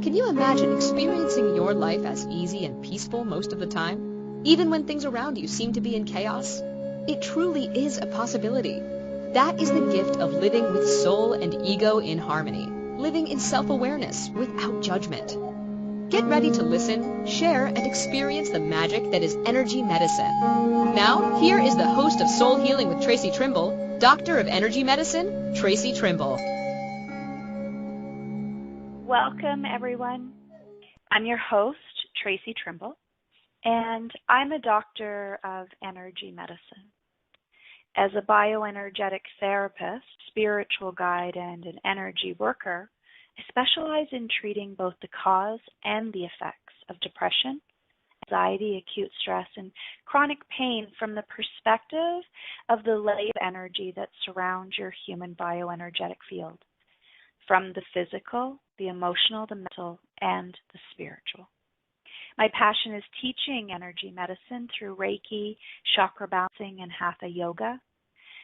Can you imagine experiencing your life as easy and peaceful most of the time, even when things around you seem to be in chaos? It truly is a possibility. That is the gift of living with soul and ego in harmony, living in self-awareness without judgment. Get ready to listen, share, and experience the magic that is energy medicine. Now, here is the host of Soul Healing with Traci Trimble, Doctor of Energy Medicine, Traci Trimble. Welcome, everyone. I'm your host, Traci Trimble, and I'm a doctor of energy medicine. As a bioenergetic therapist, spiritual guide, and an energy worker, I specialize in treating both the cause and the effects of depression, anxiety, acute stress, and chronic pain from the perspective of the layer of energy that surrounds your human bioenergetic field, from the physical, the emotional, the mental, and the spiritual. My passion is teaching energy medicine through Reiki, chakra balancing, and Hatha yoga.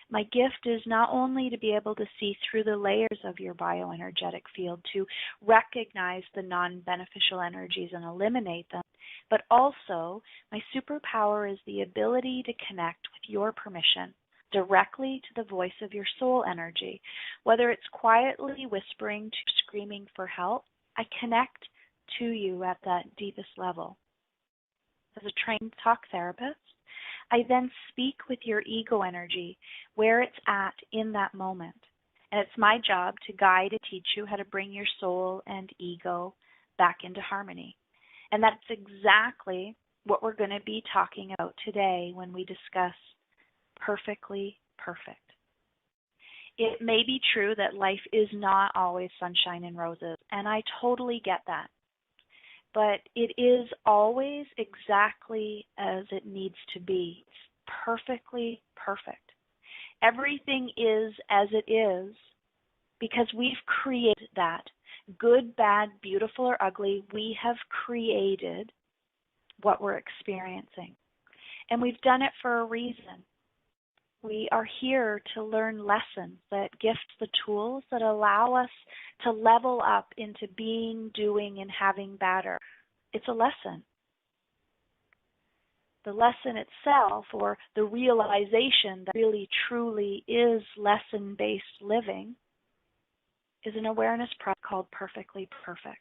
My gift is not only to be able to see through the layers of your bioenergetic field, to recognize the non-beneficial energies and eliminate them, but also my superpower is the ability to connect with your permission directly to the voice of your soul energy. Whether it's quietly whispering to screaming for help, I connect to you at that deepest level. As a trained talk therapist, I then speak with your ego energy, where it's at in that moment. And it's my job to guide and teach you how to bring your soul and ego back into harmony. And that's exactly what we're going to be talking about today when we discuss perfectly perfect. It may be true that life is not always sunshine and roses, and I totally get that. But it is always exactly as it needs to be. It's perfectly perfect. Everything is as it is because we've created that. Good, bad, beautiful, or ugly, we have created what we're experiencing. And we've done it for a reason. We are here to learn lessons that gift the tools that allow us to level up into being, doing, and having better. It's a lesson. The lesson itself, or the realization that really truly is lesson-based living, is an awareness practice called Perfectly Perfect.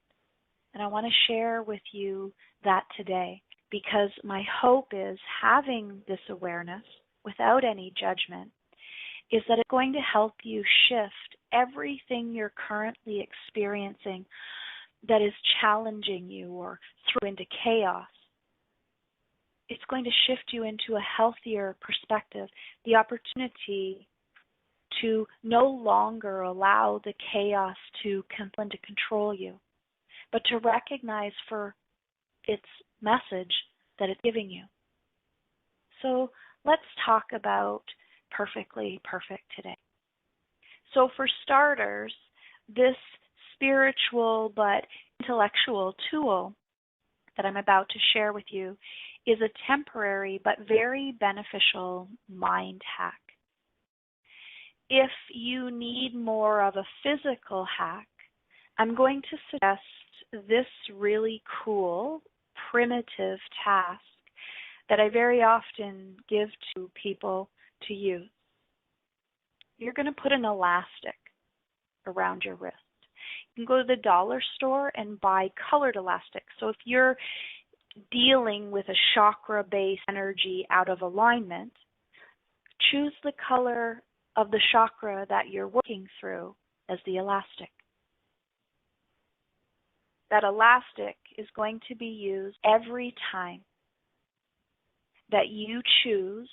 And I want to share with you that today because my hope is having this awareness without any judgment is that it's going to help you shift everything you're currently experiencing that is challenging you or throw into chaos. It's going to shift you into a healthier perspective, the opportunity to no longer allow the chaos to come and to control you, but to recognize for its message that it's giving you. So let's talk about perfectly perfect today. So for starters, this spiritual but intellectual tool that I'm about to share with you is a temporary but very beneficial mind hack. If you need more of a physical hack, I'm going to suggest this really cool, primitive task that I very often give to people to use. You're going to put an elastic around your wrist. You can go to the dollar store and buy colored elastic. So if you're dealing with a chakra-based energy out of alignment, choose the color of the chakra that you're working through as the elastic. That elastic is going to be used every time that you choose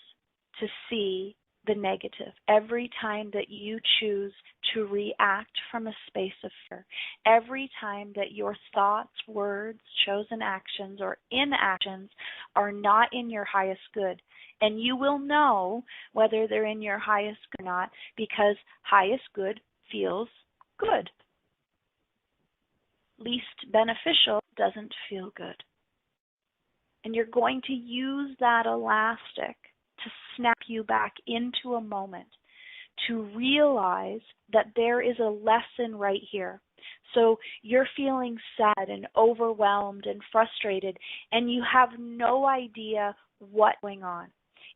to see the negative, every time that you choose to react from a space of fear, every time that your thoughts, words, chosen actions, or inactions are not in your highest good. And you will know whether they're in your highest good or not because highest good feels good. Least beneficial doesn't feel good. And you're going to use that elastic to snap you back into a moment, to realize that there is a lesson right here. So you're feeling sad and overwhelmed and frustrated, and you have no idea what's going on.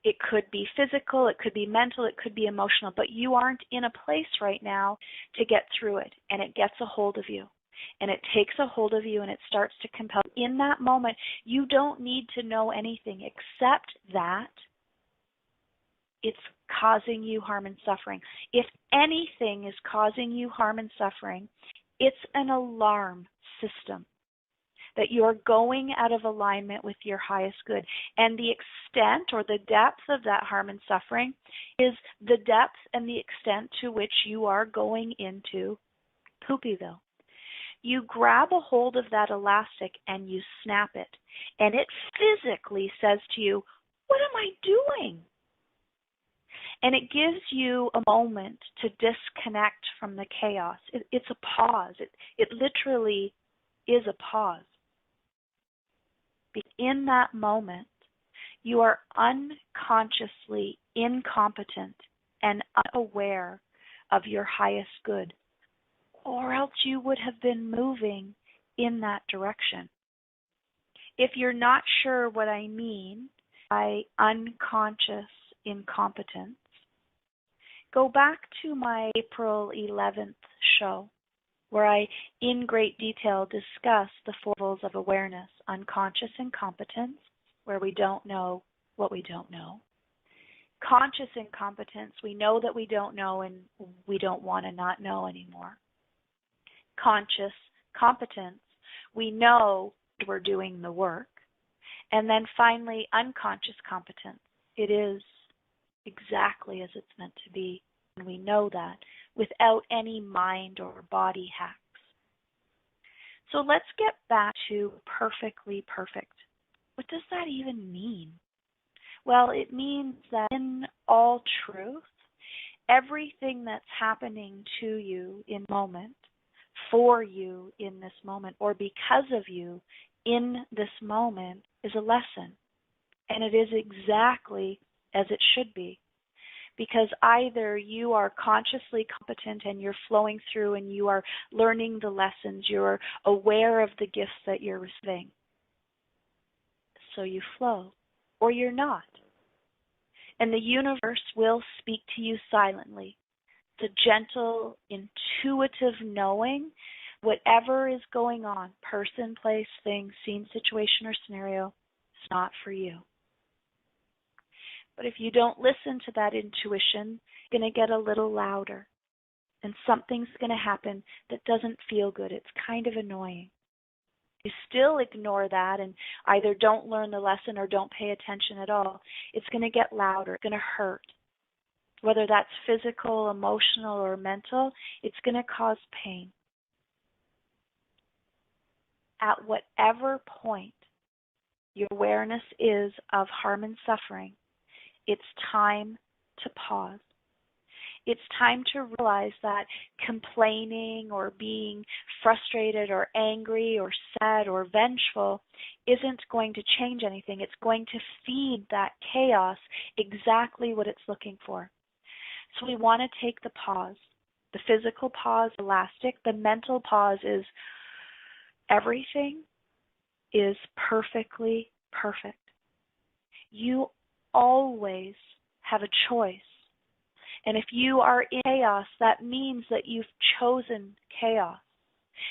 It could be physical, it could be mental, it could be emotional, but you aren't in a place right now to get through it, and it gets a hold of you. And it takes a hold of you, and it starts to compel. In that moment, you don't need to know anything except that it's causing you harm and suffering. If anything is causing you harm and suffering, it's an alarm system that you're going out of alignment with your highest good. And the extent or the depth of that harm and suffering is the depth and the extent to which you are going into Poopyville. You grab a hold of that elastic and you snap it. And it physically says to you, what am I doing? And it gives you a moment to disconnect from the chaos. It's a pause. It literally is a pause. In that moment, you are unconsciously incompetent and unaware of your highest good, or else you would have been moving in that direction. If you're not sure what I mean by unconscious incompetence, go back to my April 11th show, where I, in great detail, discuss the four levels of awareness: unconscious incompetence, where we don't know what we don't know; conscious incompetence, we know that we don't know and we don't want to not know anymore; conscious competence, we know we're doing the work; and then finally, unconscious competence. It is exactly as it's meant to be, and we know that without any mind or body hacks. So let's get back to perfectly perfect. What does that even mean? Well, it means that in all truth, everything that's happening to you in the moment, for you in this moment, or because of you in this moment is a lesson. And it is exactly as it should be. Because either you are consciously competent and you're flowing through and you are learning the lessons, you're aware of the gifts that you're receiving, so you flow, or you're not. And the universe will speak to you silently. It's a gentle, intuitive knowing whatever is going on, person, place, thing, scene, situation, or scenario, it's not for you. But if you don't listen to that intuition, it's going to get a little louder. And something's going to happen that doesn't feel good. It's kind of annoying. You still ignore that and either don't learn the lesson or don't pay attention at all. It's going to get louder. It's going to hurt. Whether that's physical, emotional, or mental, it's going to cause pain. At whatever point your awareness is of harm and suffering, it's time to pause. It's time to realize that complaining or being frustrated or angry or sad or vengeful isn't going to change anything. It's going to feed that chaos exactly what it's looking for. So we want to take the pause. The physical pause, elastic. The mental pause is everything is perfectly perfect. You always have a choice. And if you are in chaos, that means that you've chosen chaos.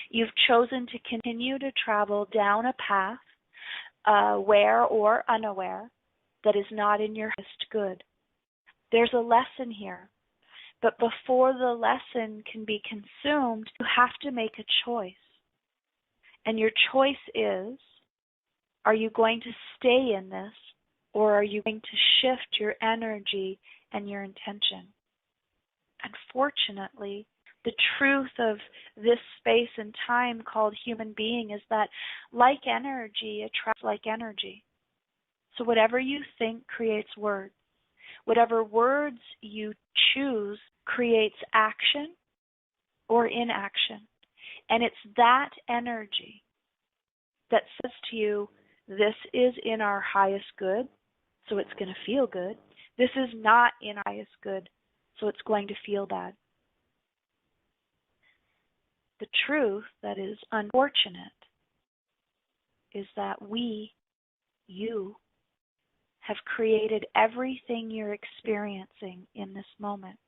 You've chosen to continue to travel down a path, aware or unaware, that is not in your highest good. There's a lesson here. But before the lesson can be consumed, you have to make a choice. And your choice is, are you going to stay in this, or are you going to shift your energy and your intention? Unfortunately, the truth of this space and time called human being is that like energy attracts like energy. So whatever you think creates words. Whatever words you choose creates action or inaction. And it's that energy that says to you, this is in our highest good, so it's going to feel good. This is not in our highest good, so it's going to feel bad. The truth that is unfortunate is that you, have created everything you're experiencing in this moment,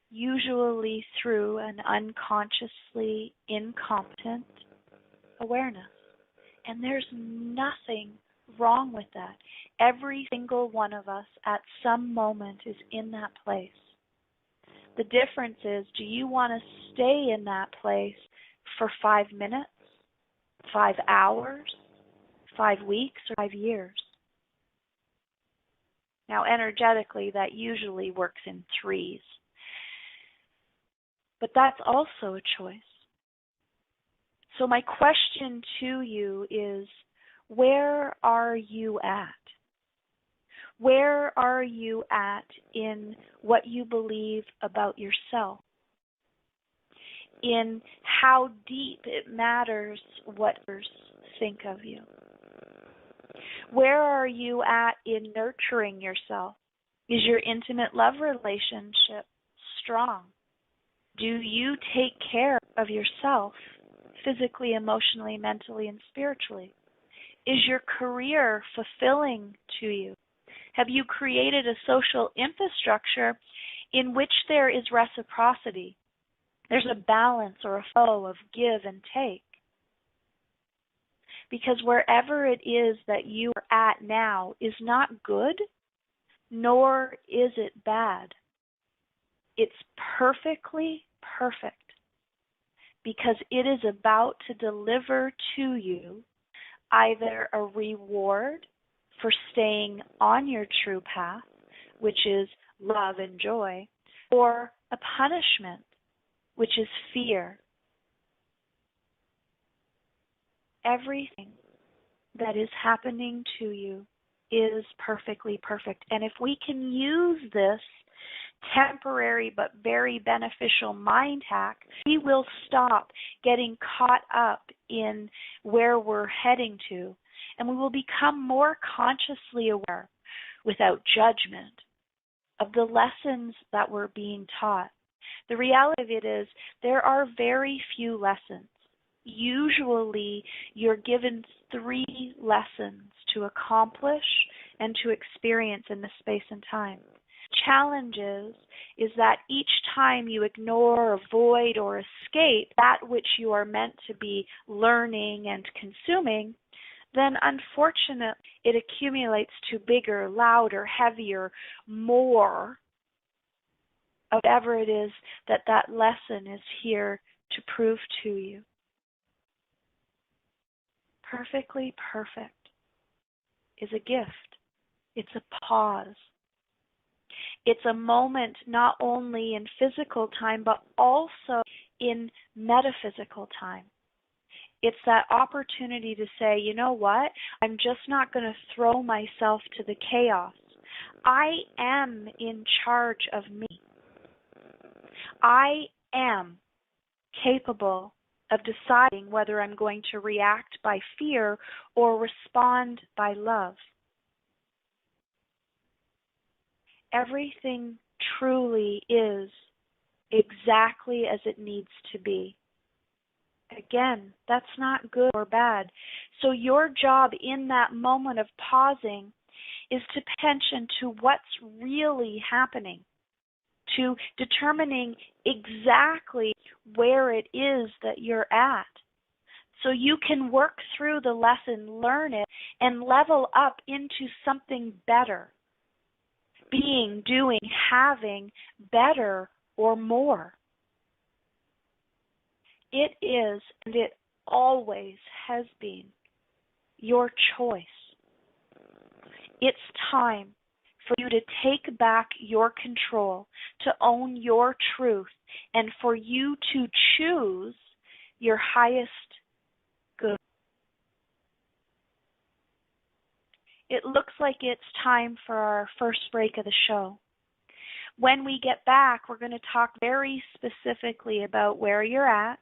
usually through an unconsciously incompetent awareness. And there's nothing wrong with that. Every single one of us at some moment is in that place. The difference is, do you want to stay in that place for 5 minutes, 5 hours, 5 weeks, or 5 years? Now, energetically, that usually works in threes. But that's also a choice. So my question to you is, where are you at? Where are you at in what you believe about yourself? In how deep it matters what others think of you? Where are you at in nurturing yourself? Is your intimate love relationship strong? Do you take care of yourself physically, emotionally, mentally, and spiritually? Is your career fulfilling to you? Have you created a social infrastructure in which there is reciprocity? There's a balance or a flow of give and take. Because wherever it is that you are at now is not good, nor is it bad. It's perfectly perfect, because it is about to deliver to you either a reward for staying on your true path, which is love and joy, or a punishment, which is fear. Everything that is happening to you is perfectly perfect. And if we can use this temporary but very beneficial mind hack, we will stop getting caught up in where we're heading to, and we will become more consciously aware, without judgment, of the lessons that we're being taught. The reality of it is there are very few lessons. Usually you're given 3 lessons to accomplish and to experience in this space and time. Challenge is that each time you ignore, avoid, or escape that which you are meant to be learning and consuming, then unfortunately it accumulates to bigger, louder, heavier, more of whatever it is that that lesson is here to prove to you. Perfectly perfect is a gift. It's a pause. It's a moment not only in physical time, but also in metaphysical time. It's that opportunity to say, you know what? I'm just not going to throw myself to the chaos. I am in charge of me. I am capable of deciding whether I'm going to react by fear or respond by love. Everything truly is exactly as it needs to be. Again, that's not good or bad. So your job in that moment of pausing is to pay attention to what's really happening, to determining exactly where it is that you're at, so you can work through the lesson, learn it, and level up into something better. Being, doing, having better or more. It is, and it always has been, your choice. It's time for you to take back your control, to own your truth, and for you to choose your highest good. It looks like it's time for our first break of the show. When we get back, we're going to talk very specifically about where you're at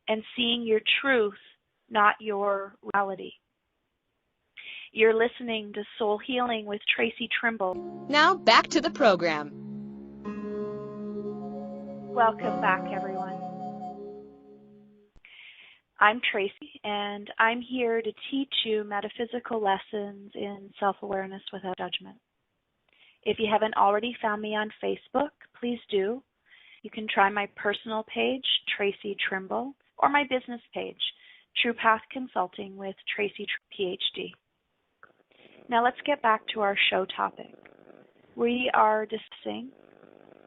and seeing your truth, not your reality. You're listening to Soul Healing with Traci Trimble. Now back to the program. Welcome back, everyone. I'm Traci, and I'm here to teach you metaphysical lessons in self-awareness without judgment. If you haven't already found me on Facebook, please do. You can try my personal page, Traci Trimble, or my business page, True Path Consulting with Traci PhD. Now let's get back to our show topic. We are discussing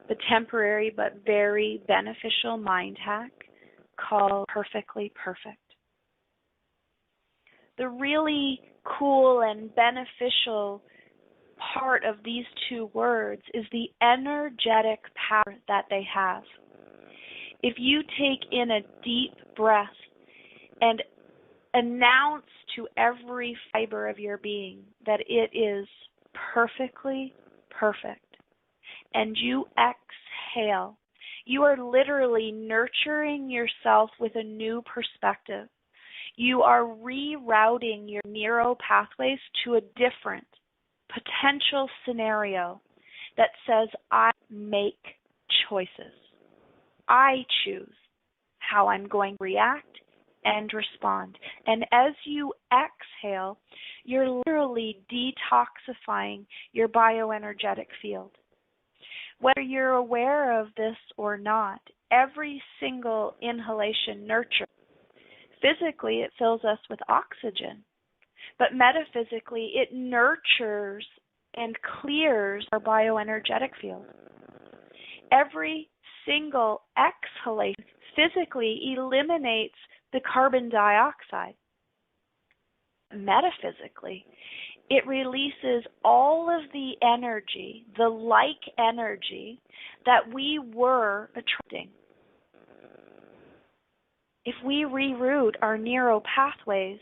the temporary but very beneficial mind hack called Perfectly Perfect. The really cool and beneficial part of these two words is the energetic power that they have. If you take in a deep breath and announce to every fiber of your being that it is perfectly perfect, and you exhale, you are literally nurturing yourself with a new perspective. You are rerouting your neural pathways to a different potential scenario that says, I make choices. I choose how I'm going to react and respond. And as you exhale, you're literally detoxifying your bioenergetic field. Whether you're aware of this or not, every single inhalation nurtures. Physically, it fills us with oxygen, but metaphysically, it nurtures and clears our bioenergetic field. Every single exhalation physically eliminates the carbon dioxide. Metaphysically, it releases all of the energy, the like energy that we were attracting. If we reroute our neural pathways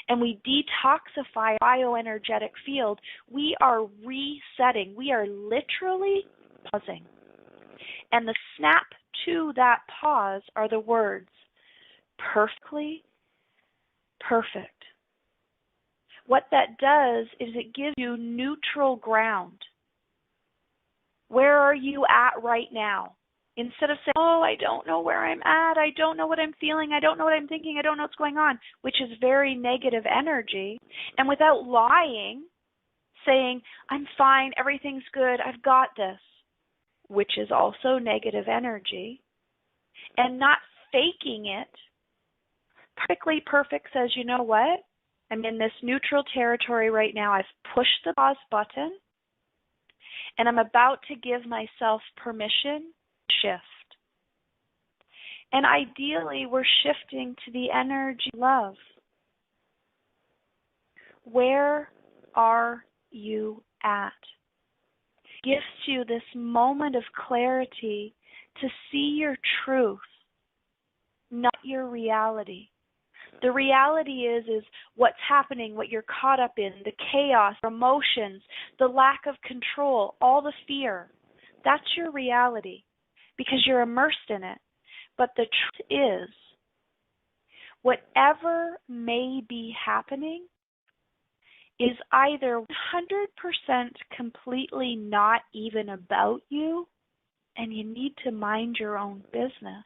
and we detoxify our bioenergetic field, we are resetting. We are literally pausing. And the snap to that pause are the words, perfectly perfect. What that does is it gives you neutral ground. Where are you at right now? Instead of saying, oh, I don't know where I'm at, I don't know what I'm feeling, I don't know what I'm thinking, I don't know what's going on, which is very negative energy, and without lying, saying, I'm fine, everything's good, I've got this, which is also negative energy, and not faking it. Perfectly perfect says, you know what? I'm in this neutral territory right now. I've pushed the pause button, and I'm about to give myself permission to shift. And ideally, we're shifting to the energy of love. Where are you at? Gives you this moment of clarity to see your truth, not your reality. The reality is what's happening, what you're caught up in, the chaos, emotions, the lack of control, all the fear. That's your reality because you're immersed in it. But the truth is, whatever may be happening is either 100% completely not even about you, and you need to mind your own business.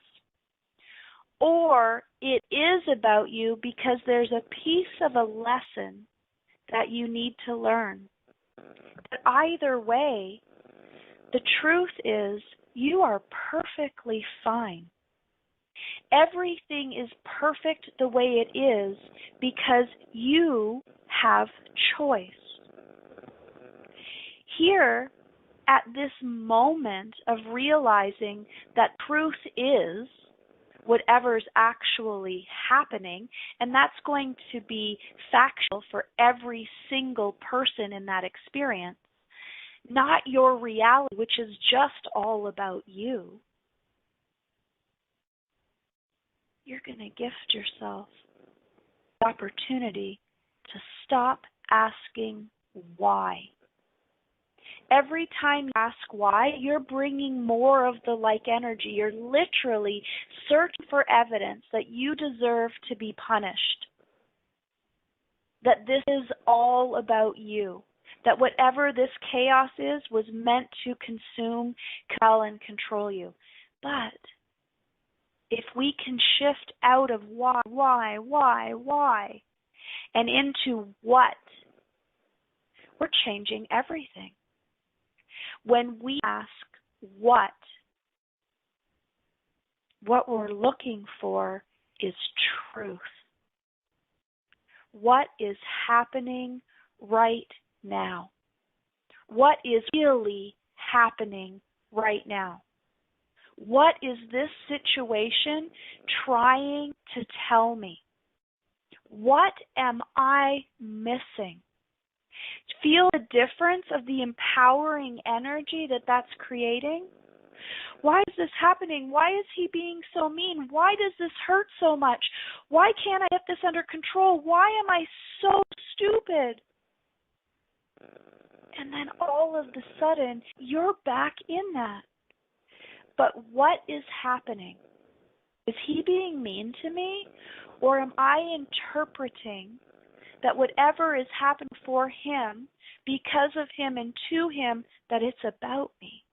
Or it is about you because there's a piece of a lesson that you need to learn. But either way, the truth is you are perfectly fine. Everything is perfect the way it is because you have choice. Here, at this moment of realizing that truth is whatever's actually happening, and that's going to be factual for every single person in that experience, not your reality, which is just all about you. You're going to gift yourself the opportunity to stop asking why. Every time you ask why, you're bringing more of the like energy. You're literally searching for evidence that you deserve to be punished. That this is all about you. That whatever this chaos is was meant to consume, compel, and control you. But if we can shift out of why, and into what, we're changing everything. When we ask what we're looking for is truth. What is happening right now? What is really happening right now? What is this situation trying to tell me? What am I missing? Feel the difference of the empowering energy that's creating? Why is this happening? Why is he being so mean? Why does this hurt so much? Why can't I get this under control? Why am I so stupid? And then all of a sudden, you're back in that. But what is happening? Is he being mean to me? Or am I interpreting that whatever is happening for him, because of him and to him, that it's about me?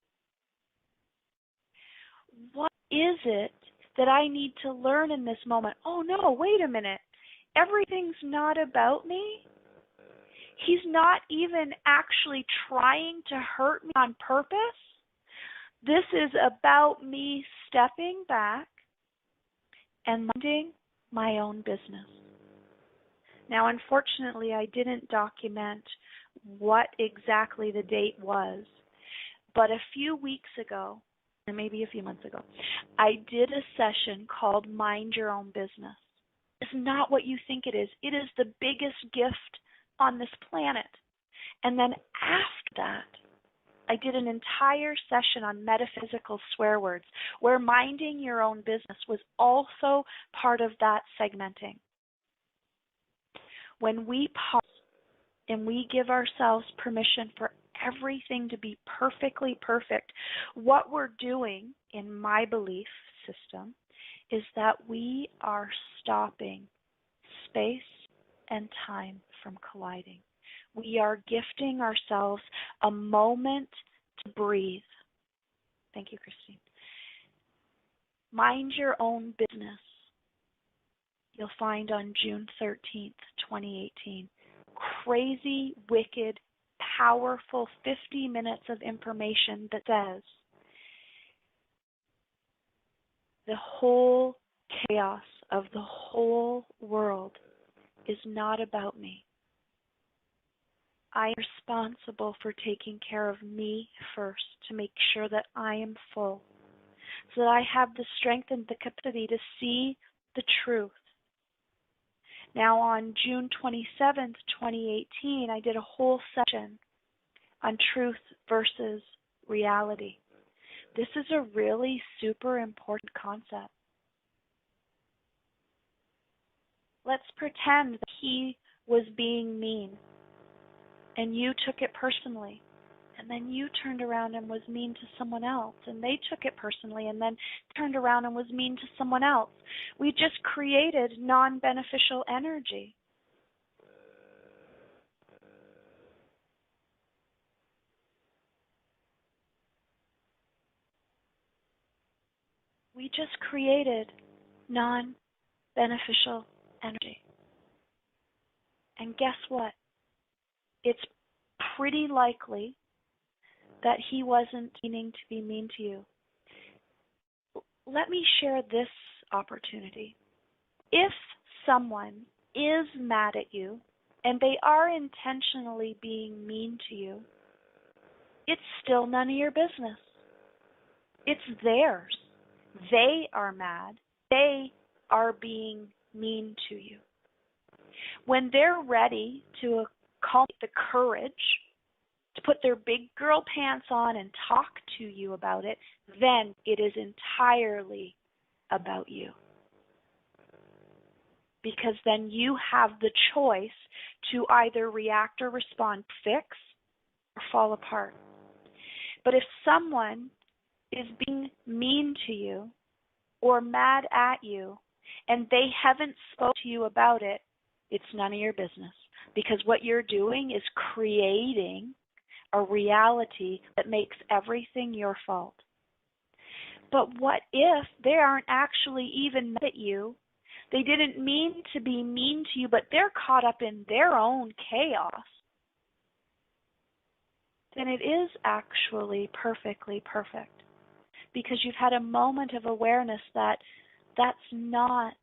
What is it that I need to learn in this moment? Oh no, wait a minute. Everything's not about me. He's not even actually trying to hurt me on purpose. This is about me stepping back and minding my own business. Now, unfortunately, I didn't document what exactly the date was, but a few weeks ago, or maybe a few months ago, I did a session called Mind Your Own Business. It's not what you think it is. It is the biggest gift on this planet. And then after that, I did an entire session on metaphysical swear words, where minding your own business was also part of that segmenting. When we pause and we give ourselves permission for everything to be perfectly perfect, what we're doing, in my belief system, is that we are stopping space and time from colliding. We are gifting ourselves a moment to breathe. Thank you, Christine. Mind Your Own Business. You'll find on June 13th, 2018. Crazy, wicked, powerful 50 minutes of information that says the whole chaos of the whole world is not about me. I am responsible for taking care of me first to make sure that I am full, so that I have the strength and the capacity to see the truth. Now on June 27th, 2018, I did a whole session on truth versus reality. This is a really super important concept. Let's pretend that he was being mean and you took it personally, and then you turned around and was mean to someone else, and they took it personally and then turned around and was mean to someone else. We just created non-beneficial energy. We just created non-beneficial energy. And guess what? It's pretty likely that he wasn't meaning to be mean to you. Let me share this opportunity. If someone is mad at you and they are intentionally being mean to you, it's still none of your business. It's theirs. They are mad. They are being mean to you. When they're ready to cultivate the courage to put their big girl pants on and talk to you about it, then it is entirely about you. Because then you have the choice to either react or respond, fix, or fall apart. But if someone is being mean to you or mad at you and they haven't spoken to you about it, it's none of your business. Because what you're doing is creating a reality that makes everything your fault. But what if they aren't actually even mad at you? They didn't mean to be mean to you, but they're caught up in their own chaos. Then it is actually perfectly perfect, because you've had a moment of awareness that that's not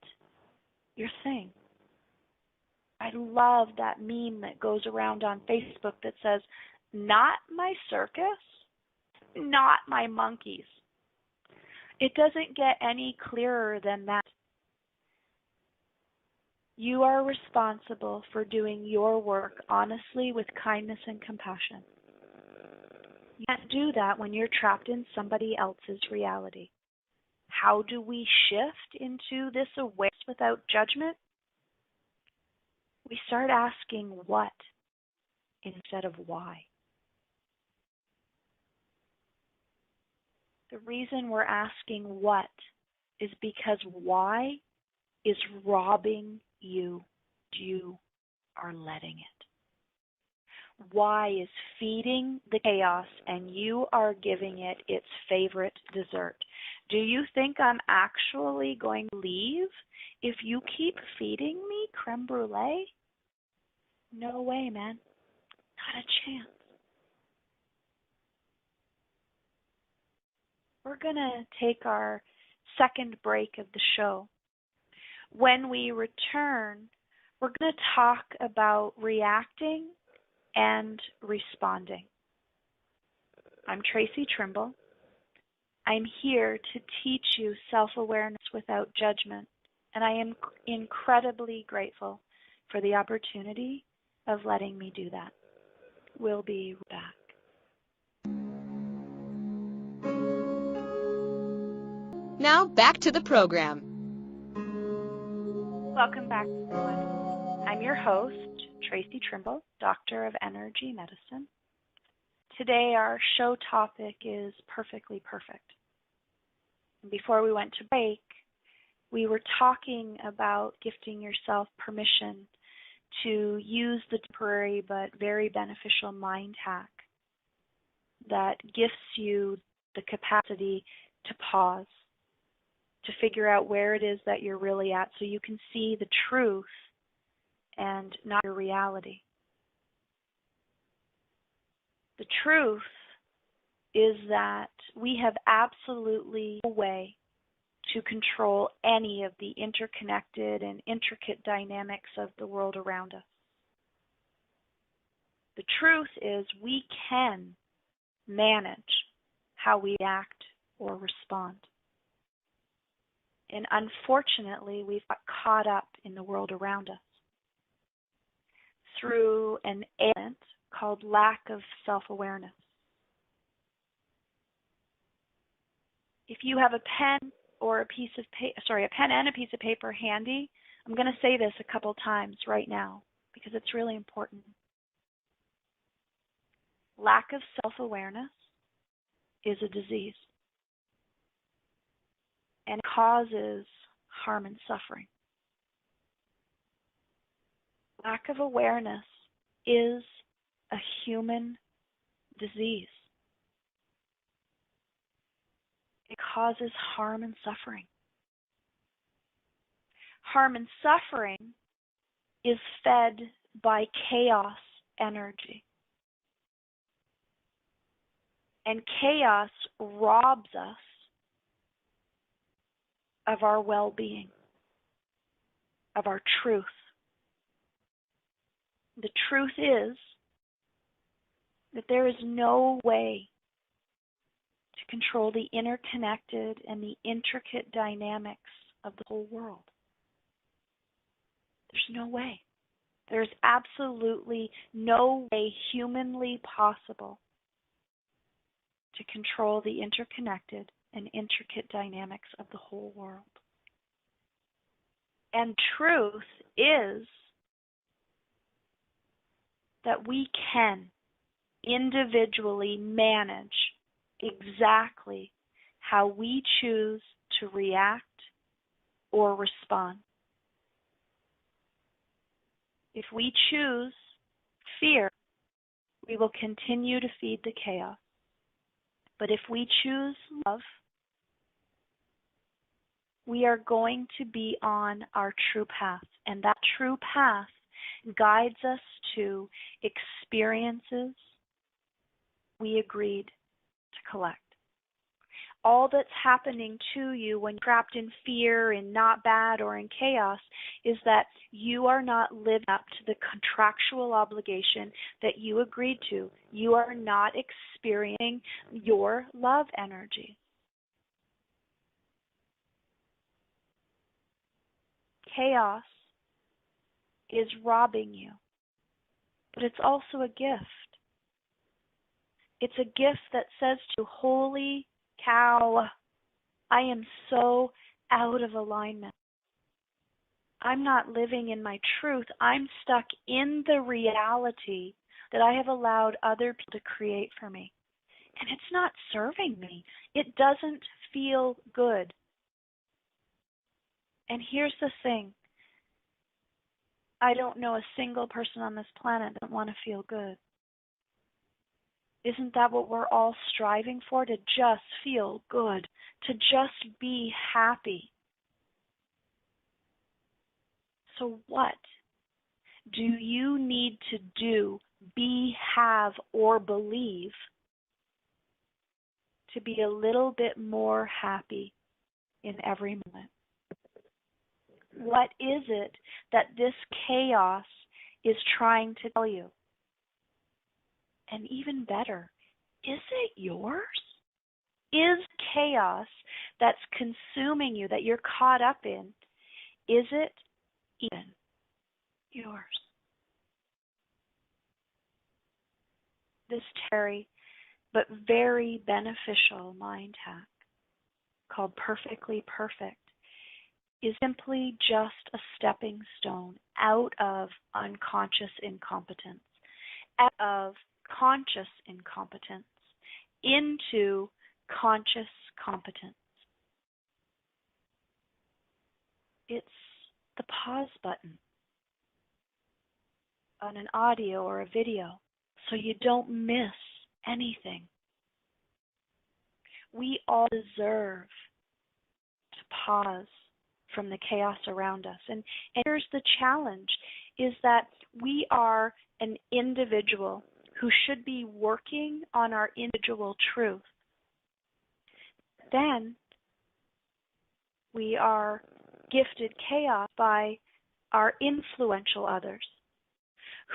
your thing. I love that meme that goes around on Facebook that says, "Not my circus, not my monkeys." It doesn't get any clearer than that. You are responsible for doing your work honestly with kindness and compassion. You can't do that when you're trapped in somebody else's reality. How do we shift into this awareness without judgment? We start asking what instead of why. The reason we're asking what is because why is robbing you. You are letting it. Why is feeding the chaos and you are giving it its favorite dessert. Do you think I'm actually going to leave if you keep feeding me creme brulee? No way, man. Not a chance. We're going to take our second break of the show. When we return, we're going to talk about reacting and responding. I'm Traci Trimble. I'm here to teach you self-awareness without judgment, and I am incredibly grateful for the opportunity of letting me do that. We'll be back. Now back to the program. Welcome back, everyone. I'm your host, Traci Trimble, Doctor of Energy Medicine. Today our show topic is perfectly perfect. Before we went to break, we were talking about gifting yourself permission to use the temporary but very beneficial mind hack that gifts you the capacity to pause, to figure out where it is that you're really at so you can see the truth and not your reality. The truth is that we have absolutely no way to control any of the interconnected and intricate dynamics of the world around us. The truth is we can manage how we act or respond. And unfortunately, we've got caught up in the world around us through an ailment called lack of self-awareness. If you have a pen or a piece of a pen and a piece of paper handy, I'm going to say this a couple times right now because it's really important. Lack of self-awareness is a disease and causes harm and suffering. Lack of awareness is a human disease. It causes harm and suffering. Harm and suffering is fed by chaos energy. And chaos robs us of our well-being, of our truth. The truth is that there is no way to control the interconnected and the intricate dynamics of the whole world. There's no way. There's absolutely no way humanly possible to control the interconnected and intricate dynamics of the whole world. And truth is that we can individually manage exactly how we choose to react or respond. If we choose fear, we will continue to feed the chaos. But if we choose love, we are going to be on our true path. And that true path guides us to experiences we agreed to collect. All that's happening to you when you're trapped in fear, in not bad, or in chaos is that you are not living up to the contractual obligation that you agreed to. You are not experiencing your love energy. Chaos is robbing you, but it's also a gift. It's a gift that says to you, holy cow, I am so out of alignment. I'm not living in my truth. I'm stuck in the reality that I have allowed other people to create for me. And it's not serving me. It doesn't feel good. And here's the thing. I don't know a single person on this planet that doesn't want to feel good. Isn't that what we're all striving for? To just feel good, to just be happy. So what do you need to do, be, have, or believe to be a little bit more happy in every moment? What is it that this chaos is trying to tell you? And even better, is it yours? Is chaos that's consuming you, that you're caught up in, is it even yours? This temporary but very beneficial mind hack called Perfectly Perfect is simply just a stepping stone out of unconscious incompetence, out of conscious incompetence into conscious competence. It's the pause button on an audio or a video so you don't miss anything. We all deserve to pause from the chaos around us. And here's the challenge, is that we are an individual who should be working on our individual truth. Then we are gifted chaos by our influential others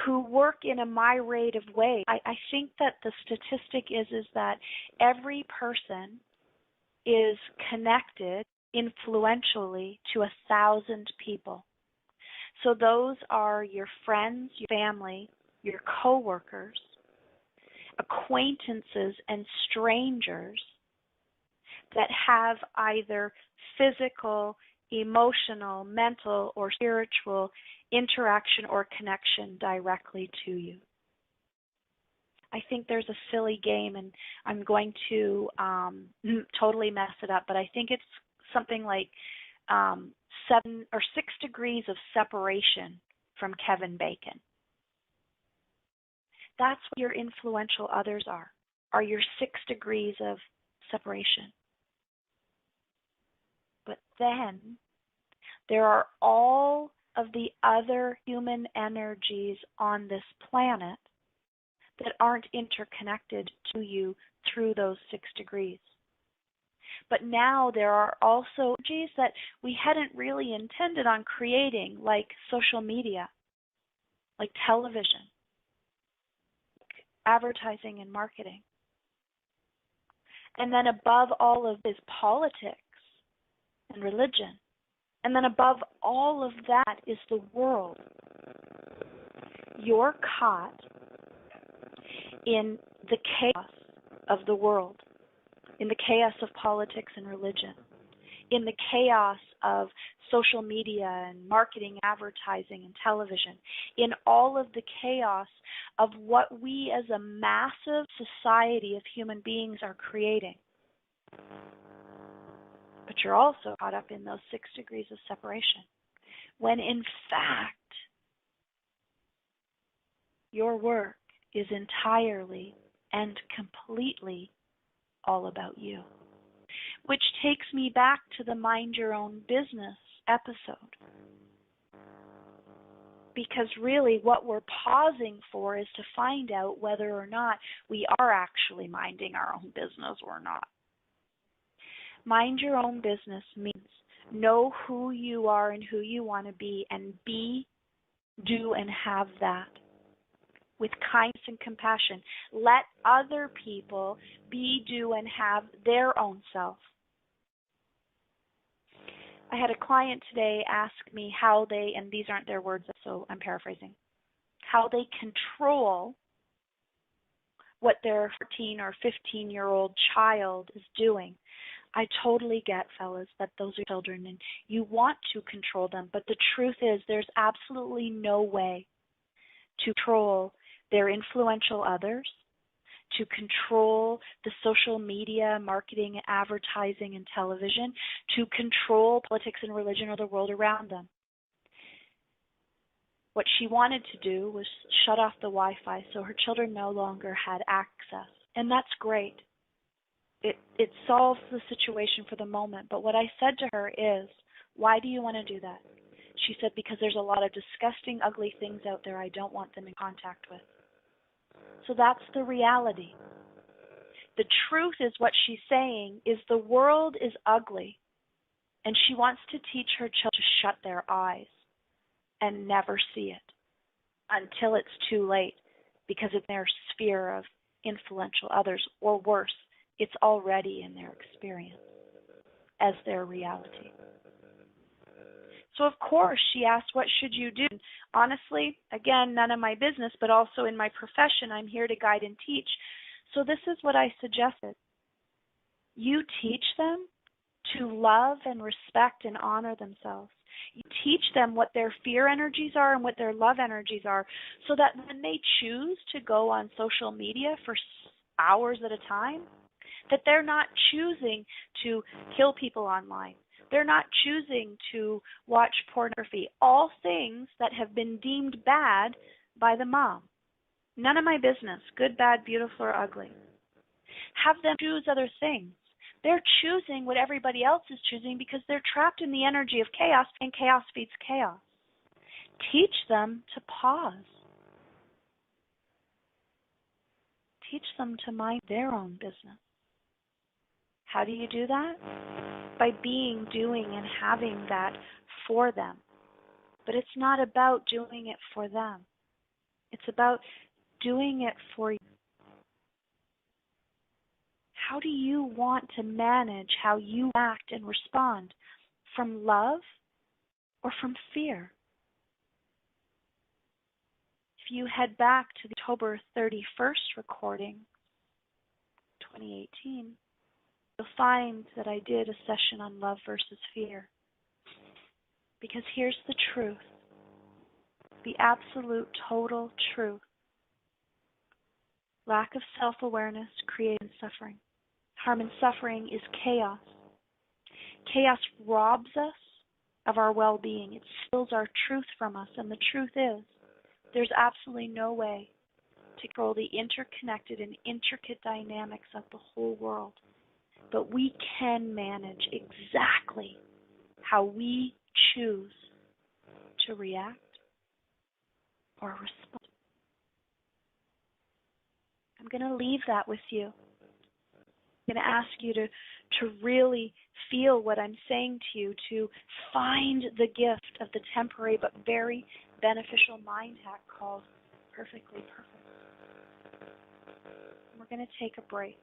who work in a myriad of ways. I think that the statistic is that every person is connected influentially to 1,000 people. So those are your friends, your family, your coworkers, acquaintances, and strangers that have either physical, emotional, mental, or spiritual interaction or connection directly to you. I think there's a silly game, and I'm going to totally mess it up, but I think it's something like 7 or 6 degrees of separation from Kevin Bacon. That's what your influential others are your 6 degrees of separation. But then there are all of the other human energies on this planet that aren't interconnected to you through those 6 degrees. But now there are also energies that we hadn't really intended on creating, like social media, like television, advertising and marketing. And then above all of this, politics and religion. And then above all of that is the world. You're caught in the chaos of the world, in the chaos of politics and religion, in the chaos of social media and marketing, advertising, and television, in all of the chaos of what we as a massive society of human beings are creating. But you're also caught up in those 6 degrees of separation, when in fact, your work is entirely and completely all about you. which takes me back to the Mind Your Own Business episode. Because really what we're pausing for is to find out whether or not we are actually minding our own business or not. Mind your own business means know who you are and who you want to be, and be, do, and have that with kindness and compassion. Let other people be, do, and have their own self. I had a client today ask me how they, and these aren't their words, so I'm paraphrasing, how they control what their 14 or 15-year-old child is doing. I totally get, fellas, that those are children and you want to control them, but the truth is there's absolutely no way to control their influential others, to control the social media, marketing, advertising, and television, to control politics and religion or the world around them. What she wanted to do was shut off the Wi-Fi so her children no longer had access, and that's great. It solves the situation for the moment, but what I said to her is, why do you want to do that? She said, because there's a lot of disgusting, ugly things out there I don't want them in contact with. So that's the reality. The truth is what she's saying is the world is ugly, and she wants to teach her children to shut their eyes and never see it until it's too late, because it's their sphere of influential others, or worse, it's already in their experience as their reality. So of course she asked, what should you do? Honestly, again, none of my business, but also in my profession, I'm here to guide and teach. So this is what I suggested. You teach them to love and respect and honor themselves. You teach them what their fear energies are and what their love energies are, so that when they choose to go on social media for hours at a time, that they're not choosing to kill people online. They're not choosing to watch pornography, all things that have been deemed bad by the mom. None of my business, good, bad, beautiful, or ugly. Have them choose other things. They're choosing what everybody else is choosing because they're trapped in the energy of chaos, and chaos feeds chaos. Teach them to pause. Teach them to mind their own business. How do you do that? By being, doing, and having that for them. But it's not about doing it for them. It's about doing it for you. How do you want to manage how you act and respond? From love or from fear? If you head back to the October 31st recording, 2018, you'll find that I did a session on love versus fear. Because here's the truth, the absolute total truth. Lack of self-awareness creates suffering. Harm and suffering is chaos. Chaos robs us of our well-being. It steals our truth from us, and the truth is, there's absolutely no way to control the interconnected and intricate dynamics of the whole world. But we can manage exactly how we choose to react or respond. I'm going to leave that with you. I'm going to ask you to really feel what I'm saying to you, to find the gift of the temporary but very beneficial mind hack called Perfectly Perfect. We're going to take a break.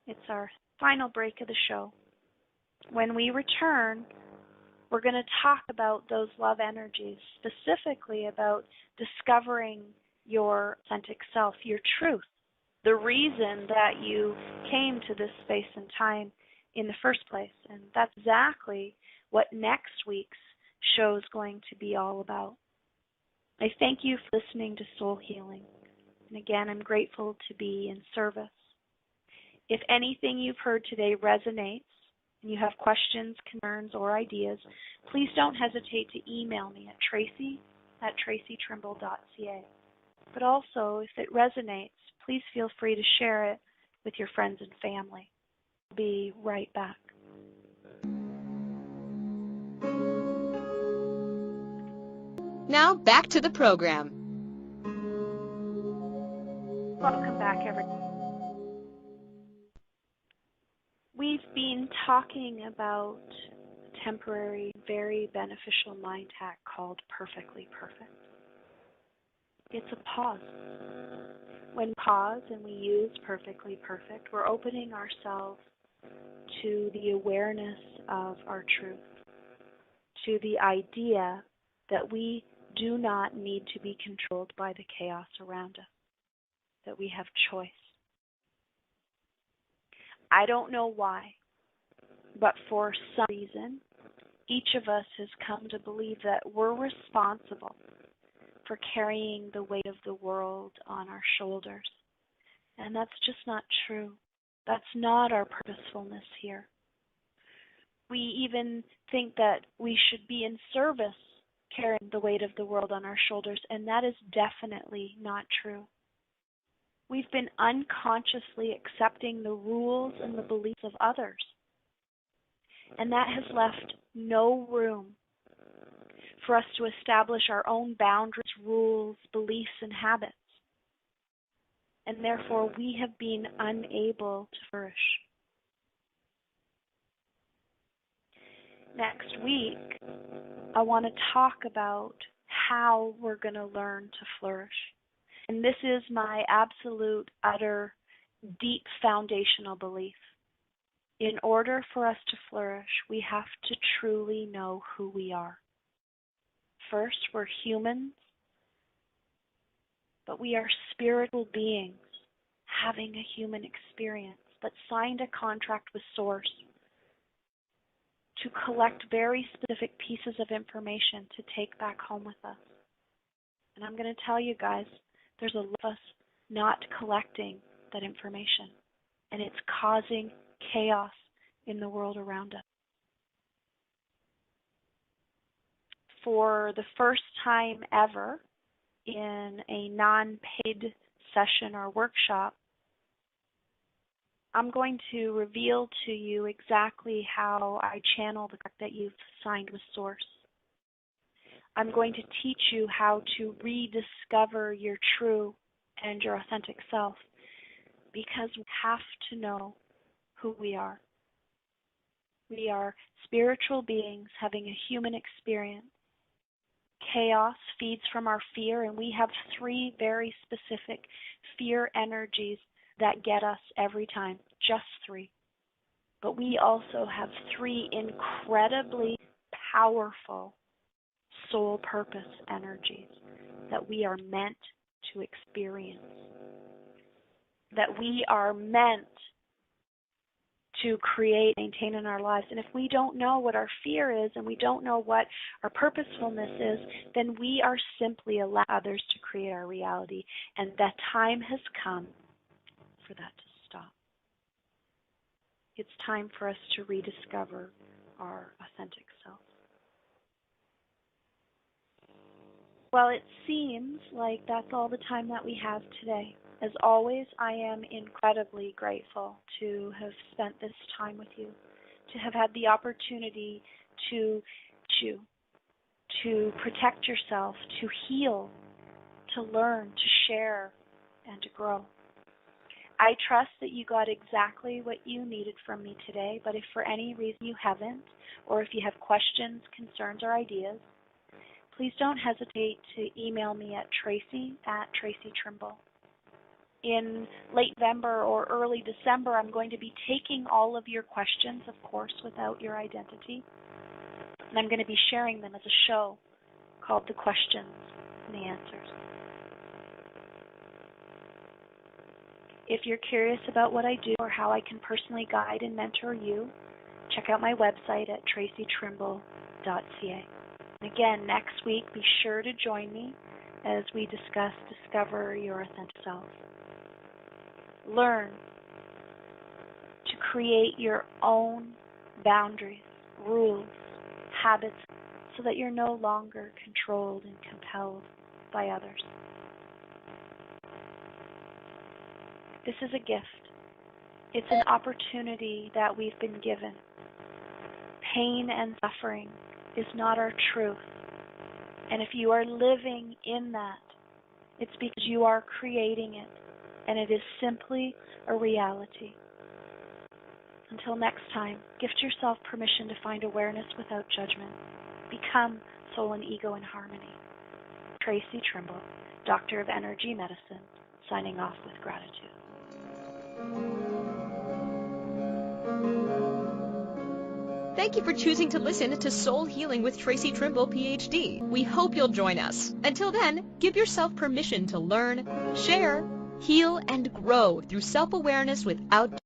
It's our final break of the show. When we return, we're going to talk about those love energies, specifically about discovering your authentic self, your truth, the reason that you came to this space and time in the first place. And that's exactly what next week's show is going to be all about. I thank you for listening to Soul Healing. And again, I'm grateful to be in service. If anything you've heard today resonates and you have questions, concerns, or ideas, please don't hesitate to email me at traci@tracitrimble.ca. But also, if it resonates, please feel free to share it with your friends and family. I'll be right back. Now back to the program. Welcome back, everyone. We've been talking about a temporary, very beneficial mind hack called Perfectly Perfect. It's a pause. When we pause and we use Perfectly Perfect, we're opening ourselves to the awareness of our truth, to the idea that we do not need to be controlled by the chaos around us, that we have choice. I don't know why, but for some reason, each of us has come to believe that we're responsible for carrying the weight of the world on our shoulders. And that's just not true. That's not our purposefulness here. We even think that we should be in service carrying the weight of the world on our shoulders, and that is definitely not true. We've been unconsciously accepting the rules and the beliefs of others, and that has left no room for us to establish our own boundaries, rules, beliefs, and habits. And therefore, we have been unable to flourish. Next week, I want to talk about how we're going to learn to flourish. And this is my absolute, utter, deep foundational belief. In order for us to flourish, we have to truly know who we are. First, we're humans, but we are spiritual beings having a human experience that signed a contract with Source to collect very specific pieces of information to take back home with us. And I'm going to tell you guys, there's a lot of us not collecting that information, and it's causing chaos in the world around us. For the first time ever in a non-paid session or workshop, I'm going to reveal to you exactly how I channel the contract that you've signed with Source. I'm going to teach you how to rediscover your true and your authentic self, because we have to know who we are. We are spiritual beings having a human experience. Chaos feeds from our fear, and we have 3 very specific fear energies that get us every time, just 3. But we also have 3 incredibly powerful soul purpose energies that we are meant to experience, that we are meant to create, maintain in our lives. And if we don't know what our fear is and we don't know what our purposefulness is, then we are simply allowing others to create our reality. And that time has come for that to stop. It's time for us to rediscover our authentic self. Well, it seems like that's all the time that we have today. As always, I am incredibly grateful to have spent this time with you, to have had the opportunity to protect yourself, to heal, to learn, to share, and to grow. I trust that you got exactly what you needed from me today, but if for any reason you haven't, or if you have questions, concerns, or ideas, please don't hesitate to email me at Traci Trimble. In late November or early December, I'm going to be taking all of your questions, of course, without your identity, and I'm going to be sharing them as a show called The Questions and the Answers. If you're curious about what I do or how I can personally guide and mentor you, check out my website at tracitrimble.ca. Again, next week, be sure to join me as we discover your authentic self. Learn to create your own boundaries, rules, habits, so that you're no longer controlled and compelled by others. This is a gift. It's an opportunity that we've been given. Pain and suffering is not our truth. And if you are living in that, it's because you are creating it, and it is simply a reality. Until next time, gift yourself permission to find awareness without judgment. Become soul and ego in harmony. Traci Trimble, Doctor of Energy Medicine, signing off with gratitude. Thank you for choosing to listen to Soul Healing with Traci Trimble, PhD. We hope you'll join us. Until then, give yourself permission to learn, share, heal, and grow through self-awareness without